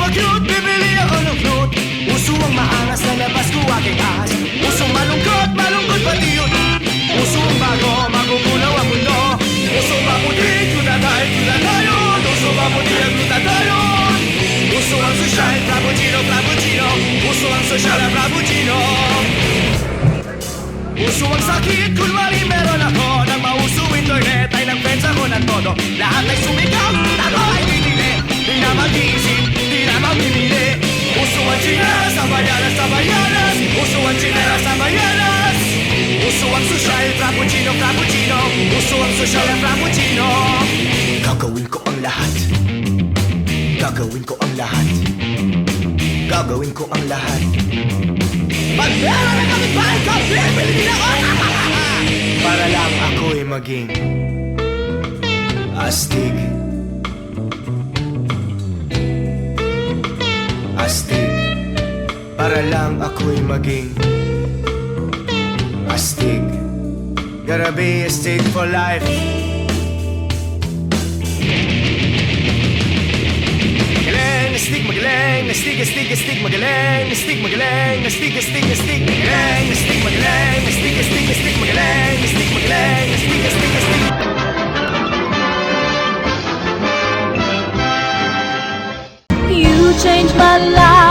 pa-cute, bibili ako ng flute. Puso ang maangas na labas ko aking ahas. Puso malungkot, malungkot pati yun. Puso ang bago, magugulaw ang mundo. Puso maputi, tuda tayo. Puso maputi ang tuda tayo. Puso ang sosyal, frappuccino, frappuccino. Puso ang sosyal, frappuccino. Puso ang sakit, kunwari meron ako. Nang mauso internet ay nag-friends ako ng todo. Lahat ay sumigaw, tato ay binili. Di na mag-iisip, di na mamimili. Puso ang chinelas, sabayanas, sabayanas. Puso ang chinelas, sabayanas. Puso ang sosyal, frappuccino, frappuccino. Puso ang sosyal, frappuccino. Gagawin ko ang lahat. Gagawin ko ang lahat. Gagawin ko ang lahat. Pag-pera na kapit-bahay ko, bibili din ako. Para lang ako'y maging astig. Astig. Para lang ako'y maging astig. Gotta be astig for life. Magaling, astig, astig, astig, magaling, astig, magaling, astig, astig, astig, magaling, astig, magaling, astig, astig, astig, magaling, astig, magaling, astig, astig, astig. You changed my life.